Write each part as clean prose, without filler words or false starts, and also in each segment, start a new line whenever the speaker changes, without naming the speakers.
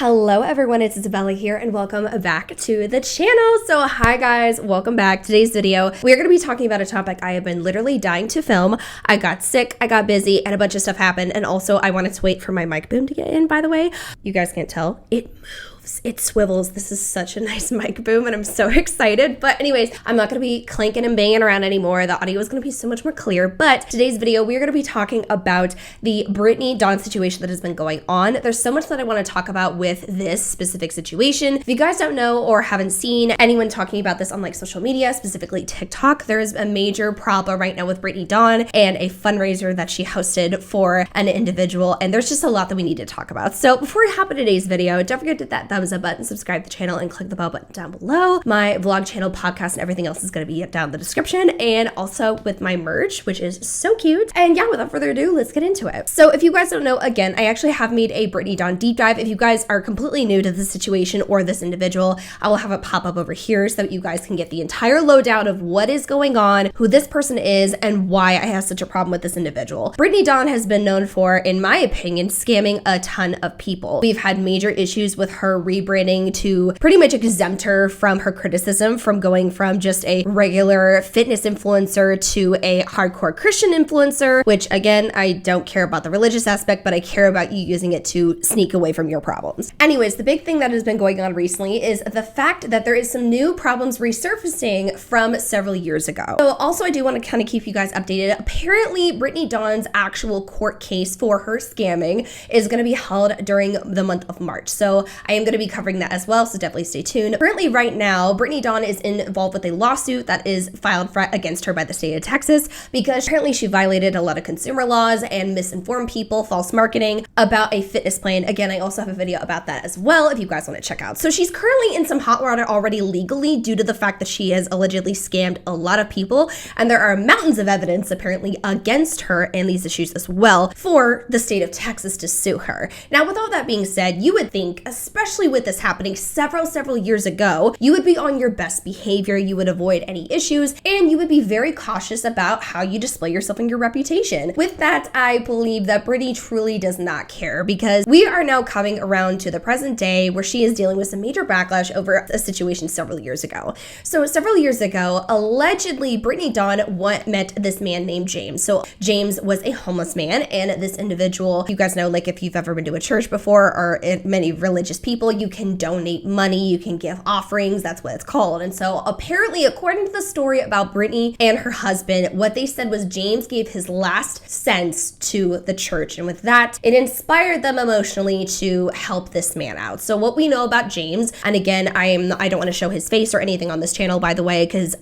Hello everyone, it's Isabella here and welcome back to the channel. So hi guys, welcome back. Today's video, we're going to be talking about a topic I have been literally dying to film. I got sick, I got busy, and a bunch of stuff happened. And also I wanted to wait for my mic boom to get in, by the way. You guys can't tell, it moves, it swivels. This is such a nice mic boom and I'm so excited. But anyways, I'm not going to be clanking and banging around anymore. The audio is going to be so much more clear. But today's video, we're going to be talking about the Brittany Dawn situation that has been going on. There's so much that I want to talk about with this specific situation. If you guys don't know or haven't seen anyone talking about this on like social media, specifically TikTok, there is a major problem right now with Brittany Dawn and a fundraiser that she hosted for an individual. And there's just a lot that we need to talk about. So before we hop into today's video, don't forget to hit that thumbs up button, subscribe to the channel, and click the bell button down below. My vlog channel, podcast, and everything else is going to be down in the description, and also with my merch, which is so cute. And yeah, without further ado, let's get into it. So if you guys don't know, again, I actually have made a Brittany Dawn deep dive. If you guys are completely new to this situation or this individual, I will have it pop up over here so that you guys can get the entire lowdown of what is going on, who this person is, and why I have such a problem with this individual. Brittany Dawn has been known for, in my opinion, scamming a ton of people. We've had major issues with her rebranding to pretty much exempt her from her criticism, from going from just a regular fitness influencer to a hardcore Christian influencer, which again, I don't care about the religious aspect, but I care about you using it to sneak away from your problems. Anyways, the big thing that has been going on recently is the fact that there is some new problems resurfacing from several years ago. So also, I do want to kind of keep you guys updated. Apparently, Brittany Dawn's actual court case for her scamming is going to be held during the month of March. So I am going to be covering that as well, so definitely stay tuned. Currently, right now, Brittany Dawn is involved with a lawsuit that is filed against her by the state of Texas because apparently she violated a lot of consumer laws and misinformed people, false marketing about a fitness plan. Again, I also have a video about that as well if you guys want to check out. So she's currently in some hot water already legally due to the fact that she has allegedly scammed a lot of people, and there are mountains of evidence apparently against her and these issues as well for the state of Texas to sue her. Now, with all that being said, you would think, especially with this happening several years ago, you would be on your best behavior, you would avoid any issues, and you would be very cautious about how you display yourself and your reputation. With that, I believe that Brittany truly does not care, because we are now coming around to the present day where she is dealing with some major backlash over a situation several years ago. So several years ago, allegedly, Brittany Dawn met this man named James. So James was a homeless man, and this individual, you guys know, like if you've ever been to a church before or many religious people, you can donate money, you can give offerings, that's what it's called. And so apparently, according to the story about Brittany and her husband, what they said was James gave his last cents to the church, and with that, it inspired them emotionally to help this man out. So what we know about James, and again, I don't want to show his face or anything on this channel, by the way, because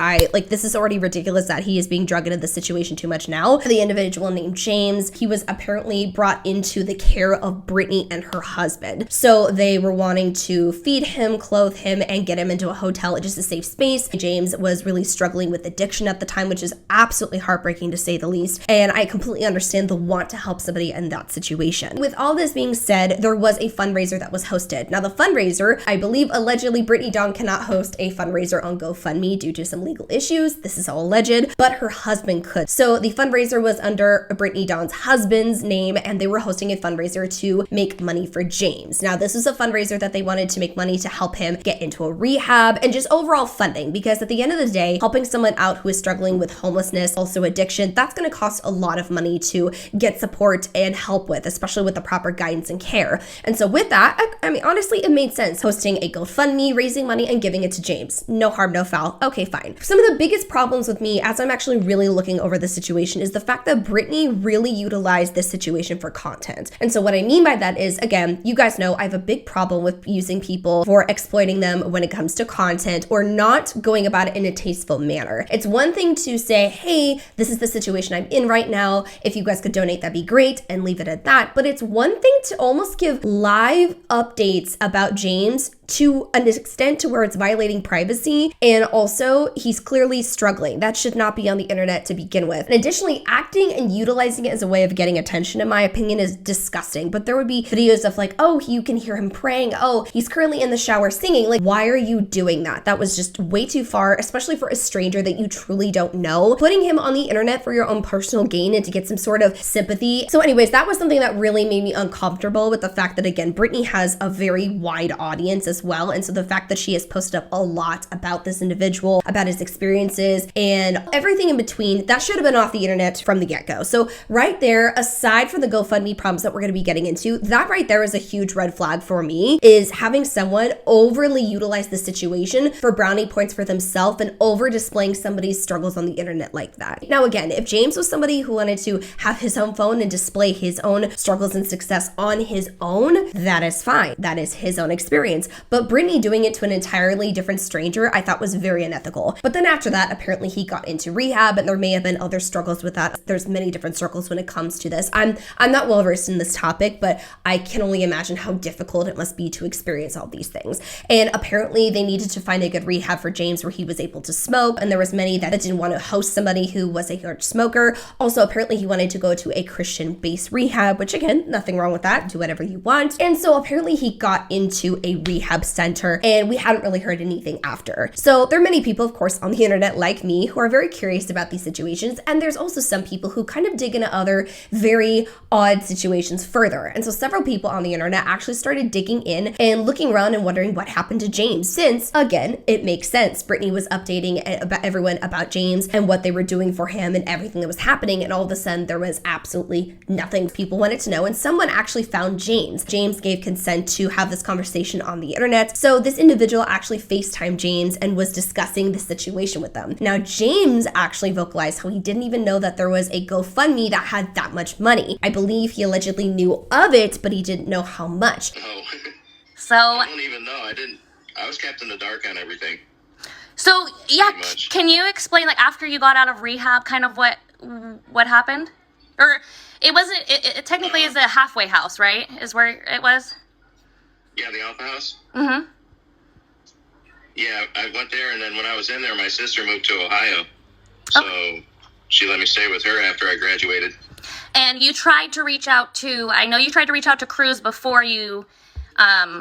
this is already ridiculous that he is being drugged into the situation too much now. The individual named James, he was apparently brought into the care of Brittany and her husband. So they were wanting to feed him, clothe him, and get him into a hotel, just a safe space. James was really struggling with addiction at the time, which is absolutely heartbreaking to say the least. And I completely understand the want to help somebody in that situation. With all this being said, there was a fundraiser that was hosted. Now the fundraiser, I believe allegedly Brittany Dawn cannot host a fundraiser on GoFundMe due to some legal issues. This is all alleged, but her husband could. So the fundraiser was under Brittany Dawn's husband's name, and they were hosting a fundraiser to make money for James. Now this is a fundraiser that they wanted to make money to help him get into a rehab and just overall funding, because at the end of the day, helping someone out who is struggling with homelessness, also addiction, that's going to cost a lot of money to get support and help with, especially with the proper guidance and care. And so with that, I mean, honestly, it made sense hosting a GoFundMe, raising money, and giving it to James. No harm, no foul. Okay, fine. Some of the biggest problems with me as I'm actually really looking over the situation is the fact that Brittany really utilized this situation for content. And so what I mean by that is, again, you guys know I have a big problem with using people for exploiting them when it comes to content or not going about it in a tasteful manner. It's one thing to say, hey, this is the situation I'm in right now. If you guys could donate, that'd be great, and leave it at that. But it's one thing to almost give live updates about James to an extent to where it's violating privacy, and also he's clearly struggling. That should not be on the internet to begin with. And additionally, acting and utilizing it as a way of getting attention, in my opinion, is disgusting. But there would be videos of like, oh, you can hear him praying oh, he's currently in the shower singing. Like, why are you doing that? That was just way too far, especially for a stranger that you truly don't know. Putting him on the internet for your own personal gain and to get some sort of sympathy. So anyways, that was something that really made me uncomfortable with the fact that, again, Brittany has a very wide audience as well. And so the fact that she has posted up a lot about this individual, about his experiences and everything in between, that should have been off the internet from the get-go. So right there, aside from the GoFundMe problems that we're going to be getting into, that right there is a huge red flag for me, is having someone overly utilize the situation for brownie points for themselves and over displaying somebody's struggles on the internet like that. Now, again, if James was somebody who wanted to have his own phone and display his own struggles and success on his own, that is fine. That is his own experience. But Brittany doing it to an entirely different stranger, I thought was very unethical. But then after that, apparently he got into rehab and there may have been other struggles with that. There's many different circles when it comes to this. I'm not well versed in this topic, but I can only imagine how difficult it must be to experience all these things. And apparently they needed to find a good rehab for James where he was able to smoke. And there was many that didn't want to host somebody who was a huge smoker. Also, apparently he wanted to go to a Christian-based rehab, which again, nothing wrong with that. Do whatever you want. And so apparently he got into a rehab center and we hadn't really heard anything after. So there are many people, of course, on the internet like me who are very curious about these situations. And there's also some people who kind of dig into other very odd situations further. And so several people on the internet actually started digging in and looking around and wondering what happened to James, since again, it makes sense. Brittany was updating about everyone about James and what they were doing for him and everything that was happening. And all of a sudden there was absolutely nothing people wanted to know. And someone actually found James. James gave consent to have this conversation on the internet. So this individual actually FaceTimed James and was discussing the situation with them. Now, James actually vocalized how he didn't even know that there was a GoFundMe that had that much money. I believe he allegedly knew of it, but he didn't know how much.
Oh.
So
I don't even know. I was kept in the dark on everything.
So yeah, can you explain, like, after you got out of rehab, kind of what happened? Or it wasn't. It technically is a halfway house, right? Is where it was.
Yeah, the Alpha House.
Mm-hmm.
Yeah, I went there, and then when I was in there, my sister moved to Ohio, so she let me stay with her after I graduated.
And you tried to reach out to. I know you tried to reach out to Cruz before you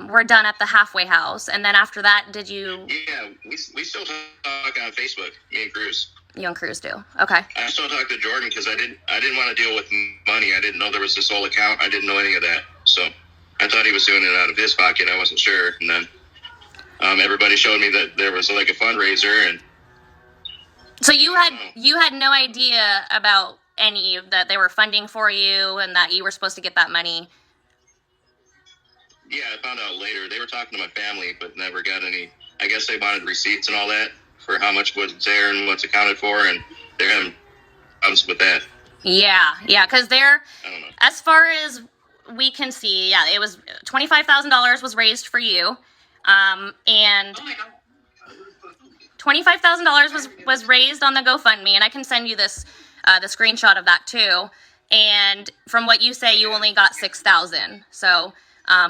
were done at the halfway house, and then after that, did you?
Yeah, we still talk on Facebook. Me and Cruz.
You and Cruz do. Okay.
I still talk to Jordan because I didn't want to deal with money. I didn't know there was this whole account. I didn't know any of that, so I thought he was doing it out of his pocket. I wasn't sure, and then everybody showed me that there was like a fundraiser, and
so you had no idea about any that they were funding for you and that you were supposed to get that money.
Yeah, I found out later. They were talking to my family, but never got any. I guess they wanted receipts and all that for how much was there and what's accounted for, and they're having problems with that.
Yeah, because they're,
I don't know.
As far as we can see, yeah, it was $25,000 was raised for you, and $25,000 was raised on the GoFundMe, and I can send you this the screenshot of that too. And from what you say, you only got $6,000. So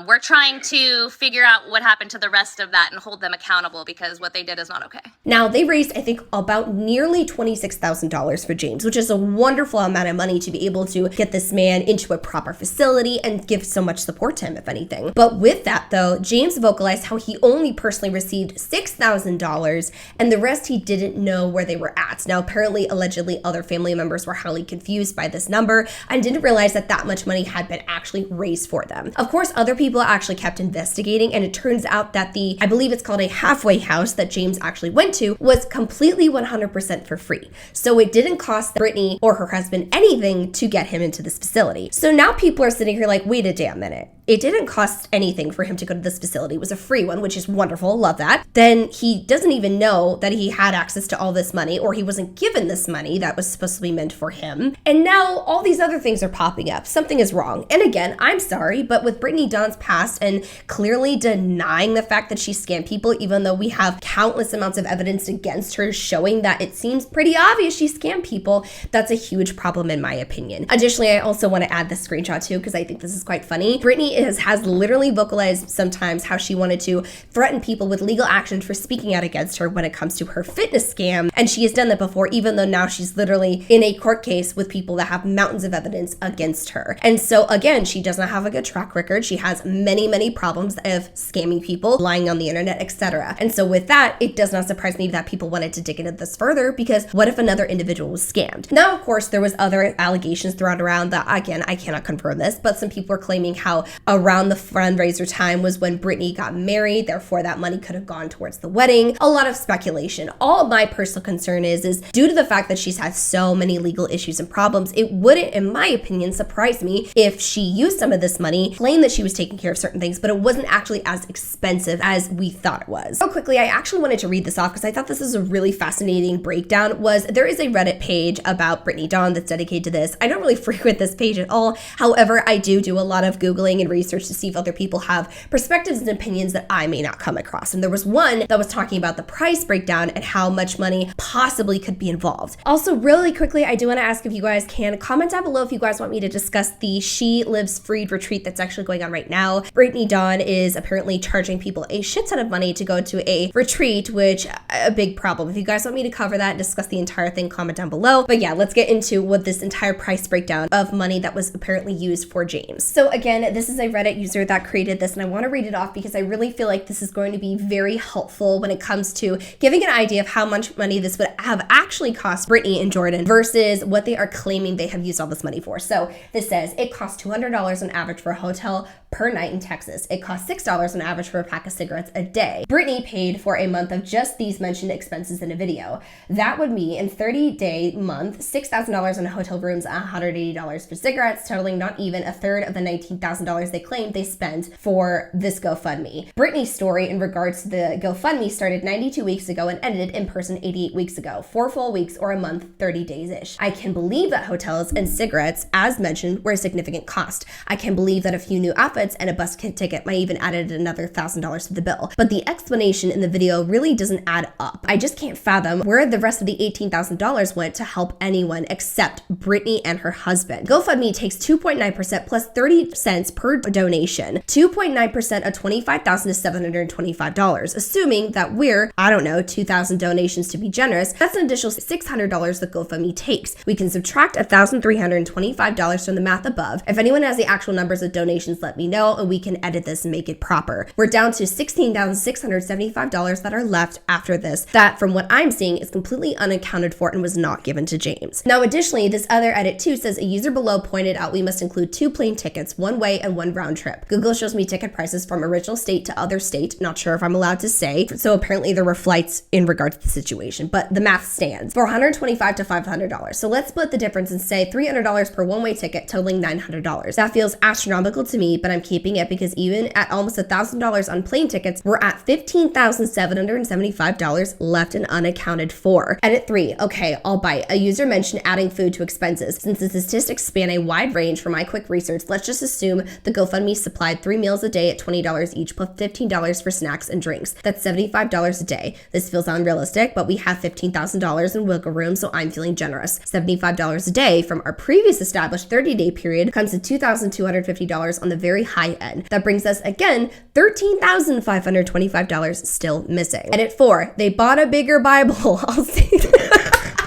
we're trying to figure out what happened to the rest of that and hold them accountable, because what they did is not okay.
Now, they raised, I think, about nearly $26,000 for James, which is a wonderful amount of money to be able to get this man into a proper facility and give so much support to him, if anything. But with that, though, James vocalized how he only personally received $6,000 and the rest he didn't know where they were at. Now, apparently, allegedly, other family members were highly confused by this number and didn't realize that that much money had been actually raised for them. Of course, other people actually kept investigating, and it turns out that I believe it's called a halfway house that James actually went to, was completely 100% for free. So it didn't cost Brittany or her husband anything to get him into this facility. So now people are sitting here like, wait a damn minute. It didn't cost anything for him to go to this facility. It was a free one, which is wonderful. Love that. Then he doesn't even know that he had access to all this money, or he wasn't given this money that was supposed to be meant for him. And now all these other things are popping up. Something is wrong. And again, I'm sorry, but with Brittany Dawn's past and clearly denying the fact that she scammed people, even though we have countless amounts of evidence against her showing that it seems pretty obvious she scammed people, that's a huge problem in my opinion. Additionally, I also want to add this screenshot too, because I think this is quite funny. Brittany has literally vocalized sometimes how she wanted to threaten people with legal action for speaking out against her when it comes to her fitness scam. And she has done that before, even though now she's literally in a court case with people that have mountains of evidence against her. And so again, she does not have a good track record. She has many, many problems of scamming people, lying on the internet, etc. And so with that, it does not surprise me that people wanted to dig into this further, because what if another individual was scammed? Now, of course, there was other allegations thrown around that, again, I cannot confirm this, but some people were claiming how around the fundraiser time was when Brittany got married, therefore that money could have gone towards the wedding. A lot of speculation. All my personal concern is due to the fact that she's had so many legal issues and problems, it wouldn't, in my opinion, surprise me if she used some of this money, claimed that she was taking care of certain things, but it wasn't actually as expensive as we thought it was. So quickly, I actually wanted to read this off because I thought this is a really fascinating breakdown. There is a Reddit page about Brittany Dawn that's dedicated to this. I don't really frequent this page at all. However, I do a lot of Googling and research to see if other people have perspectives and opinions that I may not come across. And there was one that was talking about the price breakdown and how much money possibly could be involved. Also, really quickly, I do want to ask if you guys can comment down below if you guys want me to discuss the She Lives Freed retreat that's actually going on right now. Brittany Dawn is apparently charging people a shit ton of money to go to a retreat, which a big problem. If you guys want me to cover that and discuss the entire thing, comment down below. But yeah, let's get into what this entire price breakdown of money that was apparently used for James. So again, this is a Reddit user that created this, and I want to read it off because I really feel like this is going to be very helpful when it comes to giving an idea of how much money this would have actually cost Brittany and Jordan versus what they are claiming they have used all this money for. So this says it costs $200 on average for a hotel per night in Texas. It costs $6 on average for a pack of cigarettes a day. Brittany paid for a month of just these mentioned expenses in a video. That would mean in 30-day month, $6,000 on hotel rooms, $180 for cigarettes, totaling not even a third of the $19,000 they claimed they spent for this GoFundMe. Brittany's story in regards to the GoFundMe started 92 weeks ago and ended in person 88 weeks ago. 4 full weeks or a month, 30 days-ish. I can believe that hotels and cigarettes, as mentioned, were a significant cost. I can believe that a few new outfits and a bus ticket might even added another $1,000 to the bill. But the explanation in the video really doesn't add up. I just can't fathom where the rest of the $18,000 went to help anyone except Brittany and her husband. GoFundMe takes 2.9% plus 30 cents per donation. 2.9% of $25,000 is $725. Assuming that we're, I don't know, 2,000 donations to be generous, that's an additional $600 that GoFundMe takes. We can subtract $1,325 from the math above. If anyone has the actual numbers of donations, let me know and we can edit this and make it proper. We're down to $16,675 that are left after this. That, from what I'm seeing, is completely unaccounted for and was not given to James. Now, additionally, this other edit too says a user below pointed out we must include 2 plane tickets, one way and one round trip. Google shows me ticket prices from original state to other state. Not sure if I'm allowed to say. So apparently there were flights in regard to the situation, but the math stands. For $125 to $500. So let's split the difference and say $300 per one-way ticket, totaling $900. That feels astronomical to me, but I'm keeping it because even at almost $1,000 on plane tickets, we're at $15,775 left and unaccounted for. Edit 3. Okay, I'll bite. A user mentioned adding food to expenses. Since the statistics span a wide range for my quick research, let's just assume the GoFundMe supplied 3 meals a day at $20 each plus $15 for snacks and drinks. That's $75 a day. This feels unrealistic, but we have $15,000 in wiggle room, so I'm feeling generous. $75 a day from our previous established 30-day period comes to $2,250 on the very high end. That brings us again $13,525 still missing. Edit 4. They bought a bigger Bible. I'll say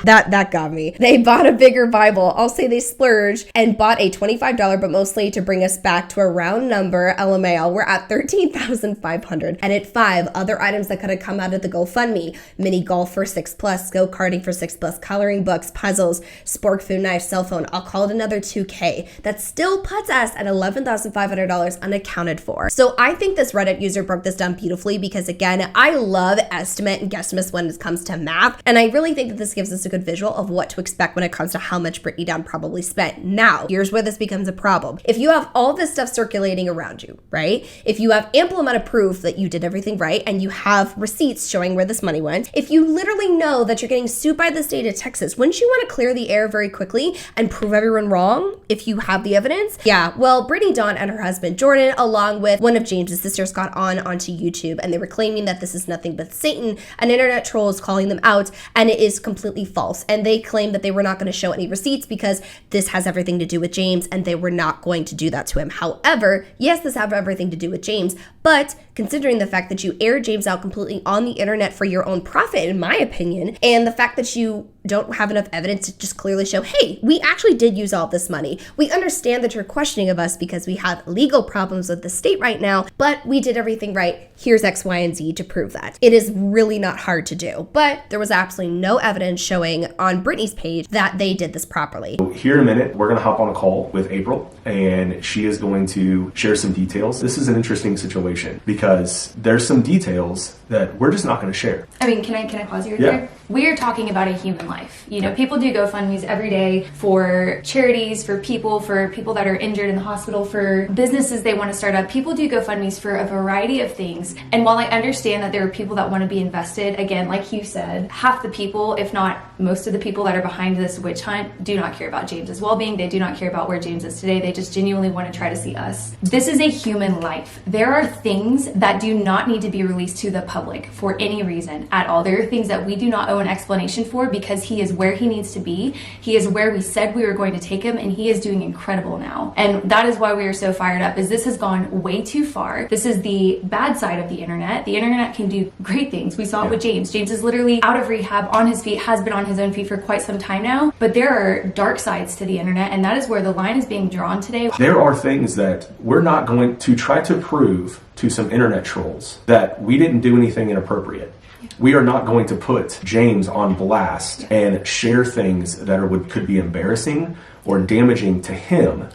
that got me. They bought a bigger Bible. I'll say they splurged and bought a $25, but mostly to bring us back to a round number. LMAO, we're at $13,500. Edit 5. Other items that could have come out of the GoFundMe: mini golf for 6+, go-karting for 6+, coloring books, puzzles, spork food knife, cell phone. I'll call it another $2K. That still puts us at $11,500 unaccounted for. So I think this Reddit user broke this down beautifully because, again, I love estimate and guesstimates when it comes to math, and I really think that this gives us a good visual of what to expect when it comes to how much Brittany Dawn probably spent. Now, here's where this becomes a problem. If you have all this stuff circulating around you, right? If you have ample amount of proof that you did everything right and you have receipts showing where this money went, if you literally know that you're getting sued by the state of Texas, wouldn't you want to clear the air very quickly and prove everyone wrong if you have the evidence? Yeah, well, Brittany Dawn and her husband Jordan, along with one of James's sisters, got onto YouTube, and they were claiming that this is nothing but Satan, an internet troll is calling them out, and it is completely false. false. And they claim that they were not going to show any receipts because this has everything to do with James and they were not going to do that to him. However, yes, this has everything to do with James, but considering the fact that you aired James out completely on the internet for your own profit, in my opinion, and the fact that you don't have enough evidence to just clearly show, hey, we actually did use all this money. We understand that you're questioning of us because we have legal problems with the state right now, but we did everything right. Here's X, Y, and Z to prove that. It is really not hard to do, but there was absolutely no evidence showing on Brittany's page that they did this properly.
Here in a minute, we're going to hop on a call with April, and she is going to share some details. This is an interesting situation because there's some details that we're just not going to share.
I mean, can I pause you right
Yeah.
there? We are talking about a human life. You know, people do GoFundMes every day for charities, for people that are injured in the hospital, for businesses they want to start up. People do GoFundMes for a variety of things. And while I understand that there are people that want to be invested, again, like you said, half the people, if not most of the people that are behind this witch hunt, do not care about James's well-being. They do not care about where James is today. They just genuinely want to try to see us. This is a human life. There are things that do not need to be released to the public for any reason at all. There are things that we do not owe an explanation for because he is where he needs to be. He is where we said we were going to take him, and he is doing incredible now. And that is why we are so fired up, is this has gone way too far. This is the bad side of the internet. The internet can do great things. We saw it with James. James is literally out of rehab, on his feet, has been on his own feet for quite some time now. But there are dark sides to the internet, and that is where the line is being drawn today.
There are things that we're not going to try to prove to some internet trolls that we didn't do anything inappropriate. We are not going to put James on blast and share things that could be embarrassing or damaging to him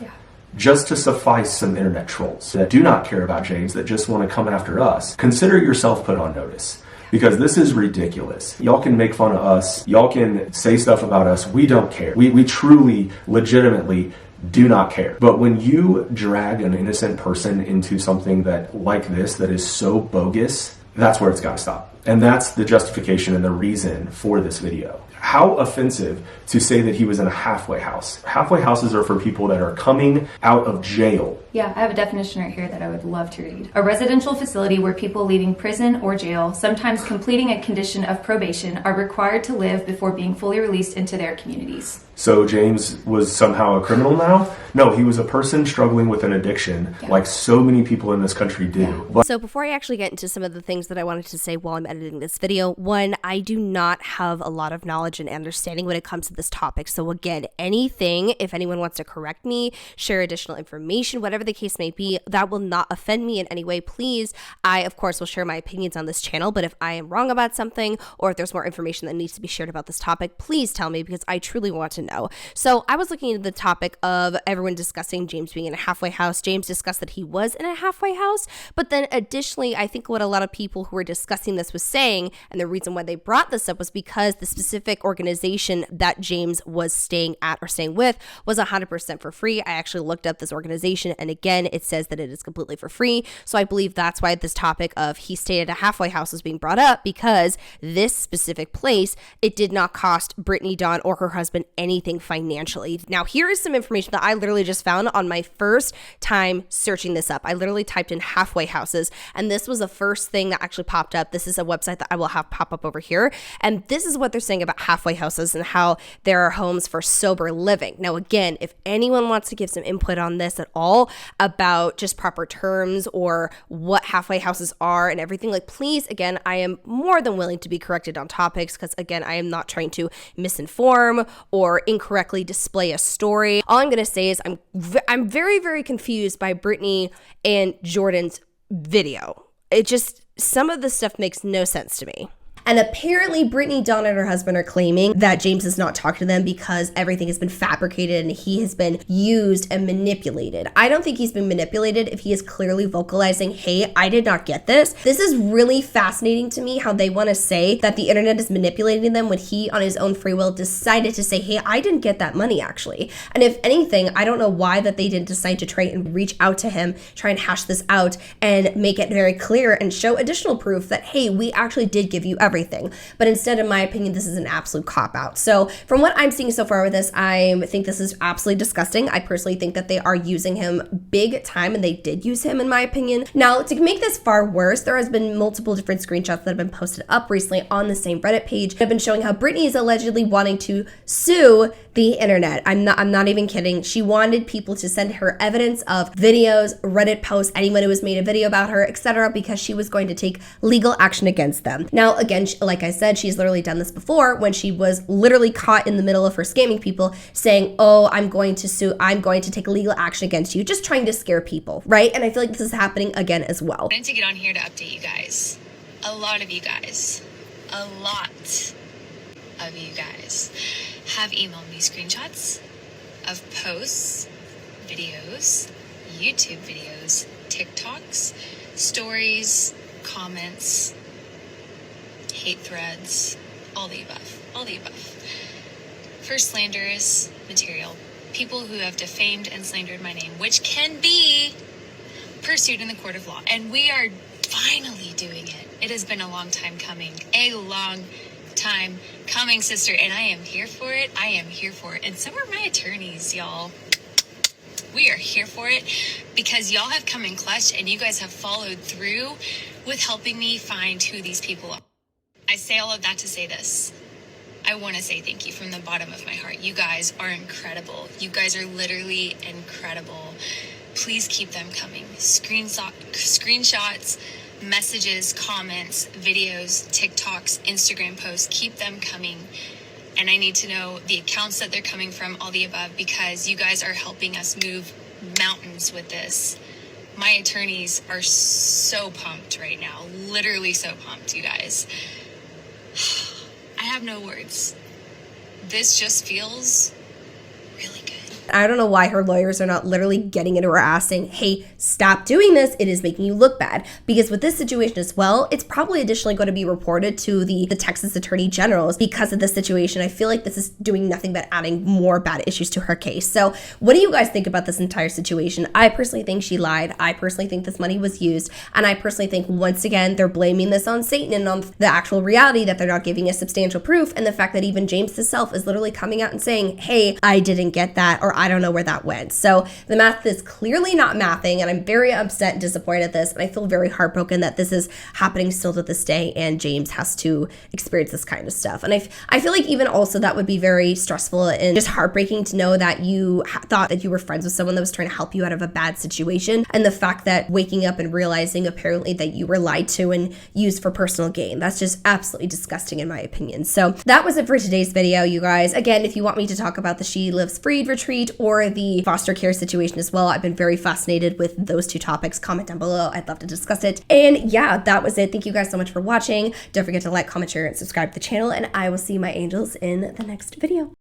just to suffice some internet trolls that do not care about James, that just want to come after us. Consider yourself put on notice, because this is ridiculous. Y'all can make fun of us. Y'all can say stuff about us. We don't care. We truly, legitimately do not care. But when you drag an innocent person into something that like this, that is so bogus, that's where it's got to stop. And that's the justification and the reason for this video. How offensive to say that he was in a halfway house. Halfway houses are for people that are coming out of jail.
Yeah, I have a definition right here that I would love to read. A residential facility where people leaving prison or jail, sometimes completing a condition of probation, are required to live before being fully released into their communities.
So James was somehow a criminal now? No, he was a person struggling with an addiction, like so many people in this country do. But
So before I actually get into some of the things that I wanted to say while I'm editing this video, one, I do not have a lot of knowledge and understanding when it comes to this topic. So again, anything, if anyone wants to correct me, share additional information, whatever the case may be, that will not offend me in any way, please. I, of course, will share my opinions on this channel, but if I am wrong about something or if there's more information that needs to be shared about this topic, please tell me, because I truly want to know. So I was looking into the topic of everyone discussing James being in a halfway house. James discussed that he was in a halfway house, but then additionally, I think what a lot of people who were discussing this was saying, and the reason why they brought this up was because the specific organization that James was staying at or staying with was 100% for free. I actually looked up this organization, and again, it says that it is completely for free. So I believe that's why this topic of he stayed at a halfway house was being brought up, because this specific place, it did not cost Brittany Dawn or her husband anything financially. Now, here is some information that I literally just found on my first time searching this up. I literally typed in halfway houses, and this was the first thing that actually popped up. This is a website that I will have pop up over here, and this is what they're saying about halfway houses and how there are homes for sober living. Now, again, if anyone wants to give some input on this at all about just proper terms or what halfway houses are and everything, like, please, again, I am more than willing to be corrected on topics, because again, I am not trying to misinform or incorrectly display a story. All I'm going to say is I'm very, very confused by Brittany and Jordan's video. It just, some of the stuff makes no sense to me. And apparently Brittany, Dawn, and her husband are claiming that James has not talked to them because everything has been fabricated and he has been used and manipulated. I don't think he's been manipulated if he is clearly vocalizing, hey, I did not get this. This is really fascinating to me how they want to say that the internet is manipulating them when he, on his own free will, decided to say, hey, I didn't get that money actually. And if anything, I don't know why that they didn't decide to try and reach out to him, try and hash this out and make it very clear and show additional proof that, hey, we actually did give you everything. everything. But instead, in my opinion, this is an absolute cop-out. So from what I'm seeing so far with this, I think this is absolutely disgusting. I personally think that they are using him big time, and they did use him in my opinion. Now, to make this far worse, there has been multiple different screenshots that have been posted up recently on the same Reddit page that have been showing how Brittany is allegedly wanting to sue the internet. I'm not even kidding. She wanted people to send her evidence of videos, Reddit posts, anyone who has made a video about her, etc., because she was going to take legal action against them. Now, again, like I said, she's literally done this before when she was literally caught in the middle of her scamming people saying, oh, I'm going to sue, I'm going to take legal action against you, just trying to scare people, right? And I feel like this is happening again as well.
I wanted to get on here to update you guys. A lot of you guys have emailed me screenshots of posts, videos, YouTube videos, TikToks, stories, comments, hate threads, all the above. For slanderous material, people who have defamed and slandered my name, which can be pursued in the court of law. And we are finally doing it. It has been a long time coming. Sister, and I am here for it. And so are my attorneys, y'all. We are here for it because y'all have come in clutch and you guys have followed through with helping me find who these people are. I say all of that to say this. I want to say thank you from the bottom of my heart. You guys are incredible. You guys are literally incredible. Please keep them coming. Screenshots, messages, comments, videos, TikToks, Instagram posts, keep them coming. And I need to know the accounts that they're coming from, all the above, because you guys are helping us move mountains with this. My attorneys are so pumped right now, literally so pumped, you guys. I have no words. This just feels really good.
I don't know why her lawyers are not literally getting into her ass saying, hey, stop doing this. It is making you look bad. Because with this situation as well, it's probably additionally going to be reported to the Texas Attorney Generals because of this situation. I feel like this is doing nothing but adding more bad issues to her case. So what do you guys think about this entire situation? I personally think she lied. I personally think this money was used. And I personally think, once again, they're blaming this on Satan and on the actual reality that they're not giving us substantial proof. And the fact that even James himself is literally coming out and saying, hey, I didn't get that, or I don't know where that went. So the math is clearly not mathing, and I'm very upset and disappointed at this, and I feel very heartbroken that this is happening still to this day and James has to experience this kind of stuff. And I feel like even also that would be very stressful and just heartbreaking to know that you thought that you were friends with someone that was trying to help you out of a bad situation, and the fact that waking up and realizing apparently that you were lied to and used for personal gain. That's just absolutely disgusting in my opinion. So that was it for today's video, you guys. Again, if you want me to talk about the She Lives Freed retreat or the foster care situation as well, I've been very fascinated with those two topics. Comment down below. I'd love to discuss it. And yeah, that was it. Thank you guys so much for watching. Don't forget to like, comment, share, and subscribe to the channel, and I will see my angels in the next video.